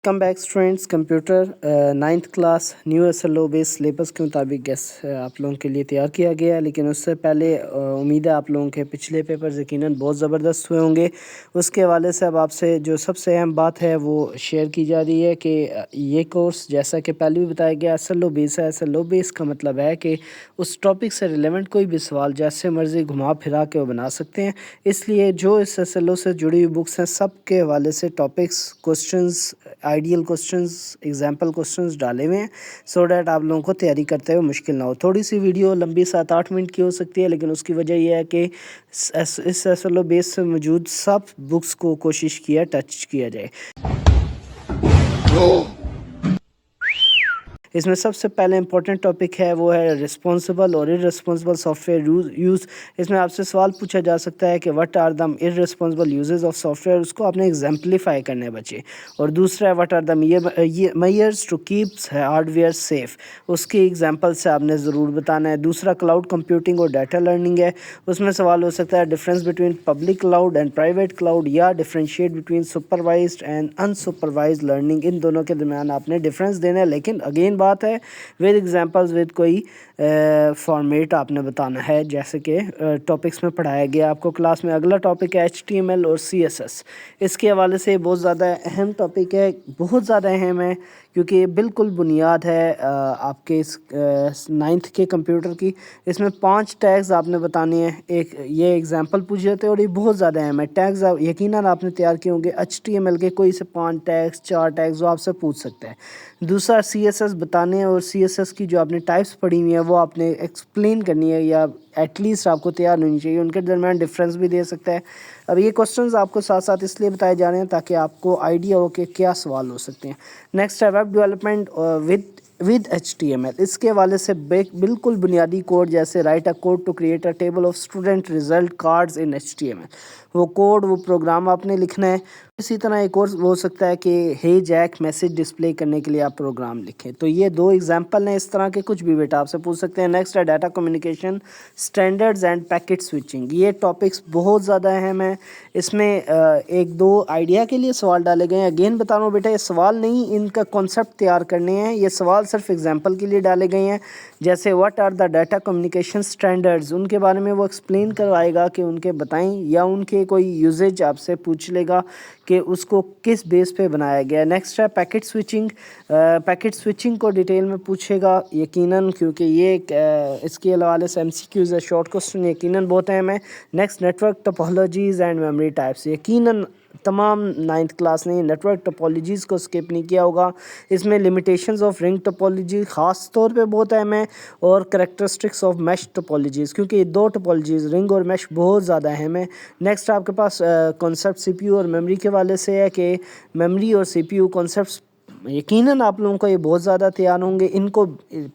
Welcome back students. Computer 9th class new SLO base syllabus के मुताबिक gas आप लोगों के लिए तैयार किया गया है। लेकिन उससे पहले उम्मीद है आप लोगों के पिछले पेपर्स यकीनन बहुत ज़बरदस्त हुए होंगे। उसके हवाले से अब आपसे जो सबसे अहम बात है वो शेयर की जा रही है कि ये कोर्स जैसा कि पहले भी बताया गया SLO बेस है। SLO बेस का मतलब है कि उस टॉपिक से रिलेवेंट कोई भी सवाल जैसे मर्ज़ी घुमा फिरा के वो बना सकते हैं। इसलिए जो इस SLO से जुड़ी हुई बुक्स हैं सब के हवाले से topics, questions, ideal questions, example questions डाले हुए हैं सो डैट आप लोगों को तैयारी करते हुए मुश्किल ना हो। थोड़ी सी वीडियो लंबी 7-8 मिनट की हो सकती है, लेकिन उसकी वजह यह है कि इस SLO बेस से मौजूद सब बुक्स को कोशिश किया टच किया जाए। इसमें सबसे पहले इंपॉर्टेंट टॉपिक है वो है रिस्पॉन्सिबल और इररिस्पॉन्सिबल सॉफ्टवेयर यूज़। इसमें आपसे सवाल पूछा जा सकता है कि what are the irresponsible uses of software, उसको आपने एग्जाम्पलीफाई करना है बच्चे। और दूसरा है what are the measures to keeps hardware safe, उसकी एग्जांपल से आपने ज़रूर बताना है। दूसरा क्लाउड कंप्यूटिंग और डाटा लर्निंग है, उसमें सवाल हो सकता है difference between public cloud and private cloud या differentiate between supervised and unsupervised learning. इन दोनों के दरमियान आपने डिफरेंस देना है, लेकिन अगेन बात है विद एग्जांपल्स, विद कोई फॉर्मेट आपने बताना है जैसे कि टॉपिक्स में पढ़ाया गया आपको क्लास में। अगला टॉपिक है HTML और CSS। इसके हवाले से बहुत ज़्यादा अहम टॉपिक है, बहुत ज़्यादा अहम है क्योंकि ये बिल्कुल बुनियाद है आपके इस 9th के कंप्यूटर की। इसमें 5 टैग्स आपने बताने हैं। एक ये एग्जांपल पूछ जाते हैं और ये बहुत ज़्यादा अहम है। टैग्स यकीनन आपने तैयार किए होंगे HTML के कोई से 5 टैग्स 4 टैग्स वो आपसे पूछ सकते हैं। दूसरा CSS बताने हैं और CSS की जो आपने टाइप्स पढ़ी हुई है वो आपने एक्सप्लेन करनी है या एटलीस्ट आपको तैयार होनी चाहिए। उनके दरमियान डिफरेंस भी दे सकता है। अब ये क्वेश्चंस आपको साथ साथ इसलिए बताए जा रहे हैं ताकि आपको आइडिया हो कि क्या सवाल हो सकते हैं। नेक्स्ट है वेब डेवलपमेंट विद HTML। इसके हवाले से बिल्कुल बुनियादी कोड जैसे write a code to create a table of student result cards in HTML, वो कोड वो प्रोग्राम आपने लिखना है। इसी तरह एक और हो सकता है कि हे जैक मैसेज डिस्प्ले करने के लिए आप प्रोग्राम लिखें। तो ये 2 एग्जांपल हैं, इस तरह के कुछ भी बेटा आपसे पूछ सकते हैं। नेक्स्ट है data communication standards end packet switching. ये टॉपिक्स बहुत ज़्यादा अहम है। इसमें 1-2 आइडिया के लिए सवाल डाले गए हैं। अगेन बता रहा हूँ बेटा, ये सवाल नहीं, इनका कॉन्सेप्ट तैयार करने हैं। ये सवाल सिर्फ एग्जांपल के लिए डाले गए हैं। जैसे what are the data communication standards, उनके बारे में वो एक्सप्लेन करवाएगा कि उनके बताएं, या उनके कोई यूजेज आपसे पूछ लेगा कि उसको किस बेस पे बनाया गया है। नेक्स्ट है पैकेट स्विचिंग। पैकेट स्विचिंग को डिटेल में पूछेगा यकीनन, क्योंकि ये इसके हवाले से MCQs है, शॉर्ट क्वेश्चन यकीनन बहुत अहम है। Next network topologies and memory types. यकीनन तमाम 9th क्लास ने नेटवर्क टोपोलॉजीज़ को स्किप नहीं किया होगा। इसमें लिमिटेशंस ऑफ रिंग टोपोलॉजी ख़ास तौर पे बहुत अहम है, और करैक्टरिस्टिक्स ऑफ मैश टोपोलॉजीज़, क्योंकि ये 2 टोपोलॉजीज़ रिंग और मैश बहुत ज़्यादा अहम है। नेक्स्ट आपके पास कॉन्सेप्ट CPU और मेमोरी के हवाले से है कि मेमोरी और CPU कॉन्सेप्ट्स यकीनन आप लोगों को ये बहुत ज़्यादा तैयार होंगे। इनको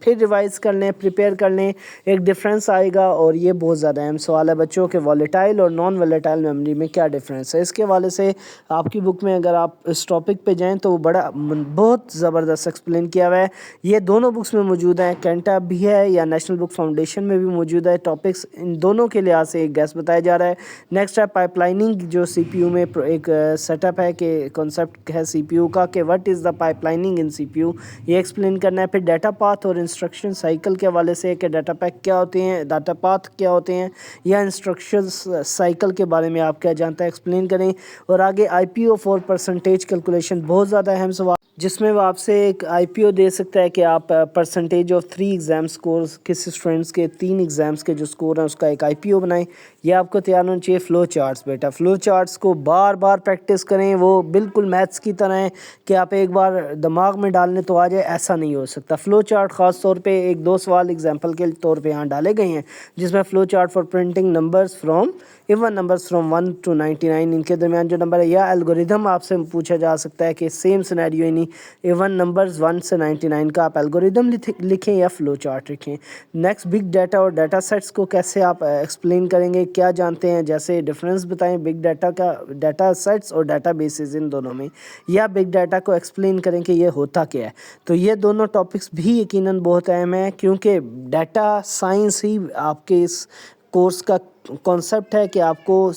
फिर रिवाइज़ कर लें, प्रिपेयर कर लें, एक डिफरेंस आएगा। और ये बहुत ज़्यादा अहम सवाल है बच्चों के वॉलेटाइल और नॉन वॉलेटाइल मेमोरी में क्या डिफरेंस है। इसके हवाले से आपकी बुक में अगर आप इस टॉपिक पे जाएं तो बहुत ज़बरदस्त एक्सप्लेन किया हुआ है। ये दोनों बुक्स में मौजूद हैं, कैंटाब भी है या नेशनल बुक फाउंडेशन में भी मौजूद है। टॉपिक्स इन दोनों के लिहाज से एक गैस बताया जा रहा है। नेक्स्ट है पाइपलाइनिंग, जो CPU में एक सेटअप है कि कॉन्सेप्ट है CPU का कि what is the pipelining in CPU, ये एक्सप्लेन करना है। फिर डाटा पाथ और इंस्ट्रक्शन साइकिल के हवाले से कि डाटा पैक क्या होते हैं, डाटा पाथ क्या होते हैं, या इंस्ट्रक्शन साइकिल के बारे में आप क्या जानते हैं, एक्सप्लेन करें। और आगे IPO फॉर परसेंटेज कैलकुलेशन, बहुत ज़्यादा अहम सवाल, जिसमें वो आपसे एक IPO दे सकता है कि आप परसेंटेज ऑफ 3 एग्ज़ाम स्कोर्स, किसी स्टूडेंट्स के 3 एग्ज़ाम्स के जो स्कोर हैं उसका एक IPO बनाएं। ये आपको तैयार होना चाहिए। फ़्लो चार्ट्स बेटा, फ़्लो चार्ट्स को बार बार प्रैक्टिस करें। वो बिल्कुल मैथ्स की तरह है कि आप एक बार दिमाग में डालने तो आ जाए, ऐसा नहीं हो सकता। फ़्लो चार्ट ख़ास तौर पे 1-2 सवाल एग्जांपल के तौर पे यहाँ डाले गए हैं, जिसमें flow chart for printing numbers from even numbers from 1 to 99, इनके दरमियान जो नंबर है, या एल्गोरिदम आपसे पूछा जा सकता है कि सेम सिनेरियो ही नहीं, इवन नंबर्स 1 से 99 का आप एल्गोरिदम लिखें या फ़्लो चार्ट लिखें। नेक्स्ट बिग डाटा और डाटा सेट्स को कैसे आप एक्सप्लेन करेंगे, क्या जानते हैं, जैसे डिफरेंस बताएं बिग डाटा का, डाटा सेट्स और डाटा बेसिस इन दोनों में, या बिग डाटा को एक्सप्लेन करें कि ये होता क्या है। तो ये दोनों टॉपिक्स भी यकीनन बहुत अहम है, क्योंकि डाटा साइंस ही आपके इस کورس کا کانسیپٹ ہے کہ آپ کو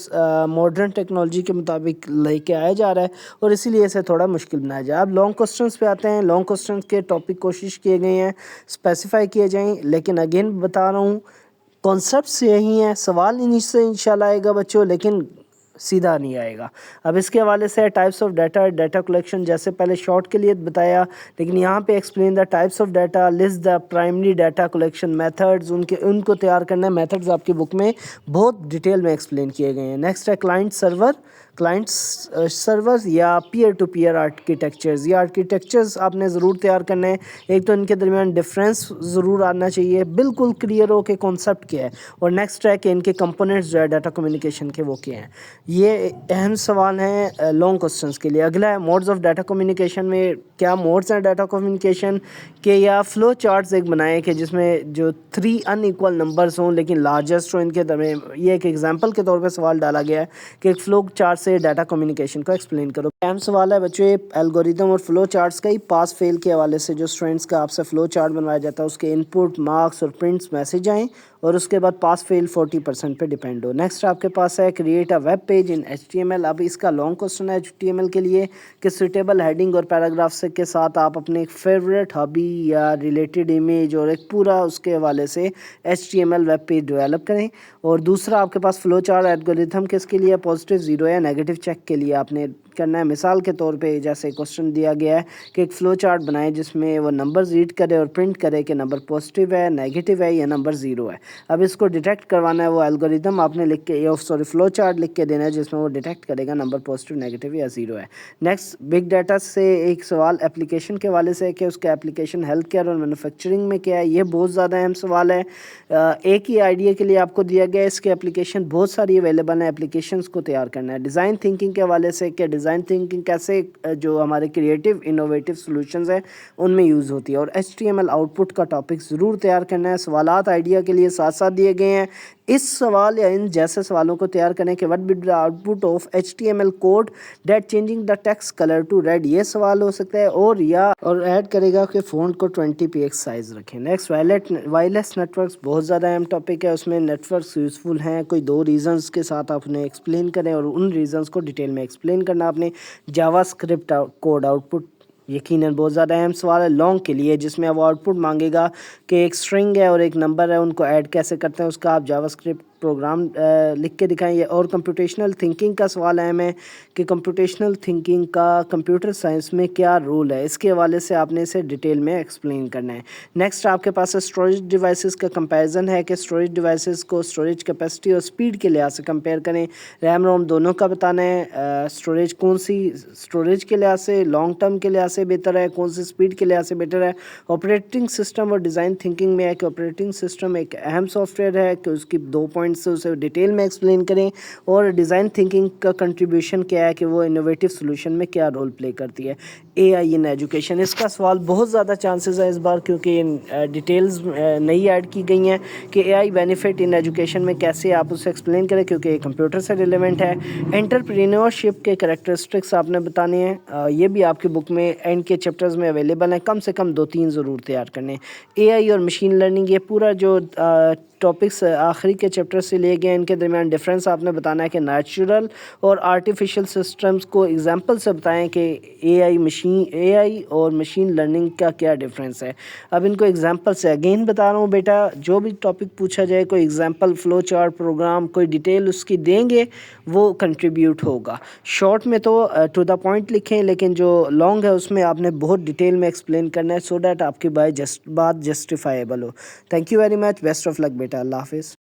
ماڈرن ٹیکنالوجی کے مطابق لے کے آیا جا رہا ہے اور اسی لیے اسے تھوڑا مشکل بنایا جائے. اب لانگ کوسچنس پہ آتے ہیں. لانگ کوسچنس کے ٹاپک کوشش کیے گئے ہیں اسپیسیفائی کیے جائیں, لیکن اگین بتا رہا ہوں کانسیپٹس یہی ہیں, سوال انہیں سے انشاءاللہ آئے گا بچوں, لیکن سیدھا نہیں آئے گا. اب اس کے حوالے سے types of data, data collection, جیسے پہلے شارٹ کے لیے بتایا, لیکن یہاں پہ explain the types of data, list the primary data collection methods, ان کو تیار کرنا ہے. میتھڈز آپ کی بک میں بہت ڈیٹیل میں ایکسپلین کیے گئے ہیں. نیکسٹ ہے کلائنٹ سرورز یا پیئر ٹو پیئر آرکیٹیکچرز. یہ آرکیٹیکچرز آپ نے ضرور تیار کرنے ہیں. ایک تو ان کے درمیان ڈفرینس ضرور آنا چاہیے, بالکل کلیئر ہو کہ کانسیپٹ کیا ہے. اور نیکسٹ ہے کہ ان کے کمپوننٹس جو ہے ڈیٹا کمیونیکیشن کے وہ کیا ہیں. یہ اہم سوال ہیں لانگ کوسچنس کے لیے. اگلا ہے موڈز آف ڈیٹا کمیونیکیشن میں کیا موڈز ہیں ڈیٹا کمیونیکیشن کے, یا فلو چارٹس ایک بنائیں کہ جس میں جو 3 ان ایکول نمبرز ہوں لیکن لارجسٹ ہوں ان کے درمیان. یہ ایک ایگزامپل کے طور پہ سوال ڈالا گیا ہے کہ ایک فلو چارٹ سے ڈیٹا کمیونیکیشن کو ایکسپلین کرو. اہم سوال ہے بچوں الگوریدم اور فلو چارٹس کا ہی پاس فیل کے حوالے سے. جو اسٹوڈنٹس کا آپ سے فلو چارٹ بنوایا جاتا ہے اس کے ان پٹ مارکس اور پرنٹس میسج آئیں اور اس کے بعد پاس فیل 40% پہ ڈیپینڈ ہو. نیکسٹ آپ کے پاس ہے create a web page in HTML. اب اس کا لانگ کوسچن ہے HTML کے لیے کہ سوٹیبل ہیڈنگ اور پیراگرافس کے ساتھ آپ اپنے ایک فیوریٹ ہابی یا ریلیٹڈ امیج اور ایک پورا اس کے حوالے سے HTML ویب پیج ڈیولپ کریں. اور دوسرا آپ کے پاس فلو چارٹ الگوریتھم کس کے لیے, پازیٹیو 0 یا نیگیٹو چیک کے لیے آپ نے کرنا ہے. مثال کے طور پہ جیسے کوسچن دیا گیا ہے کہ ایک فلو چارٹ بنائیں جس میں وہ نمبر ریڈ کرے اور پرنٹ کرے کہ نمبر پازیٹیو ہے, نیگیٹو ہے یا نمبر 0 ہے. اب اس کو ڈیٹیکٹ کروانا ہے, وہ الگوریتھم آپ نے لکھ کے فلو چارٹ لکھ کے دینا ہے جس میں وہ ڈیٹیکٹ کرے گا نمبر پازیٹیو, نیگیٹو یا 0 ہے. نیکسٹ بگ ڈیٹا سے ایک سوال اپلیکیشن کے حوالے سے ہے کہ اس کا اپلیکیشن ہیلتھ کیئر اور مینوفیکچرنگ میں کیا ہے. یہ بہت زیادہ اہم سوال ہے. ایک ہی آئیڈیا کے لیے آپ کو دیا گیا ہے, اس کے اپلیکیشن بہت ساری اویلیبل ہیں. اپلیکیشنز کو تیار کرنا ہے. ڈیزائن تھنکنگ کے حوالے سے کہ ڈیزائن تھنکنگ کیسے جو ہمارے کریٹیو انوویٹیو سولوشنز ہیں ان میں یوز ہوتی ہے. اور HTML آؤٹ پٹ کا ٹاپک ضرور تیار کرنا ہے. سوالات آئیڈیا کے لیے ساتھ ساتھ دیے گئے ہیں. اس سوال یا ان جیسے سوالوں کو تیار کریں کہ what be the output of HTML code that changing the text colour to red. یہ سوال ہو سکتا ہے. اور ایڈ کرے گا کہ فونٹ کو 20px سائز رکھیں. نیکسٹ وائرلیس نیٹورکس بہت زیادہ اہم ٹاپک ہے. اس میں نیٹورکس یوزفل ہیں, کوئی 2 ریزنز کے ساتھ آپ انہیں ایکسپلین کریں اور ان ریزنز کو ڈیٹیل میں ایکسپلین کرنا. آپ نے جاوا اسکرپٹ کوڈ آؤٹ پٹ یقیناً بہت زیادہ اہم سوال ہے لانگ کے لیے, جس میں اب آؤٹ پٹ مانگے گا کہ ایک اسٹرنگ ہے اور ایک نمبر ہے, ان کو ایڈ کیسے کرتے ہیں اس کا آپ جاوا اسکرپٹ پروگرام لکھ کے دکھائیں. اور کمپیوٹیشنل تھنکنگ کا سوال اہم ہے کہ کمپیوٹیشنل تھنکنگ کا کمپیوٹر سائنس میں کیا رول ہے. اس کے حوالے سے آپ نے اسے ڈیٹیل میں ایکسپلین کرنا ہے. نیکسٹ آپ کے پاس اسٹوریج ڈیوائسز کا کمپیریزن ہے کہ اسٹوریج ڈیوائسز کو اسٹوریج کیپیسٹی اور سپیڈ کے لحاظ سے کمپیئر کریں. ریم روم دونوں کا بتانا ہے. اسٹوریج کون سی اسٹوریج کے لحاظ سے لانگ ٹرم کے لحاظ سے بہتر ہے, کون سی سپیڈ کے لحاظ سے بیٹر ہے. آپریٹنگ سسٹم اور ڈیزائن تھنکنگ میں ہے کہ آپریٹنگ سسٹم ایک اہم سافٹ ویئر ہے کہ اس کی 2 پوائنٹس سے اسے ڈیٹیل میں ایکسپلین کریں. اور ڈیزائن تھنکنگ کا کنٹریبیوشن کیا ہے کہ وہ انوویٹیو سولوشن میں کیا رول پلے کرتی ہے. AI ان ایجوکیشن, اس کا سوال بہت زیادہ چانسز ہے اس بار کیونکہ ڈیٹیلز نئی ایڈ کی گئی ہیں کہ AI بینیفٹ ان ایجوکیشن میں کیسے آپ اسے ایکسپلین کریں کیونکہ یہ کمپیوٹر سے ریلیونٹ ہے. انٹرپرینورشپ کے کریکٹرسٹکس آپ نے بتانے ہیں. یہ بھی آپ کی بک میں اینڈ کے چیپٹرز میں اویلیبل ہیں. کم سے کم 2-3 ضرور تیار کرنے. AI اور مشین لرننگ, یہ پورا جو ٹاپکس آخری کے چیپٹر سے لیے گئے ان کے درمیان ڈفرینس آپ نے بتانا ہے کہ نیچرل اور آرٹیفیشل سسٹمز کو ایگزامپل سے بتائیں کہ AI اور مشین لرننگ کا کیا ڈفرینس ہے. اب ان کو ایگزامپل سے اگین بتا رہا ہوں بیٹا, جو بھی ٹاپک پوچھا جائے کوئی ایگزامپل فلو چارٹ پروگرام کوئی ڈیٹیل اس کی دیں گے وہ کنٹریبیوٹ ہوگا. شارٹ میں تو ٹو دا پوائنٹ لکھیں, لیکن جو لانگ ہے اس میں آپ نے بہت ڈیٹیل میں ایکسپلین کرنا ہے سو دیٹ آپ کی بات جسٹیفائیبل ہو. Thank you very much, best of luck بیٹا, اللہ حافظ.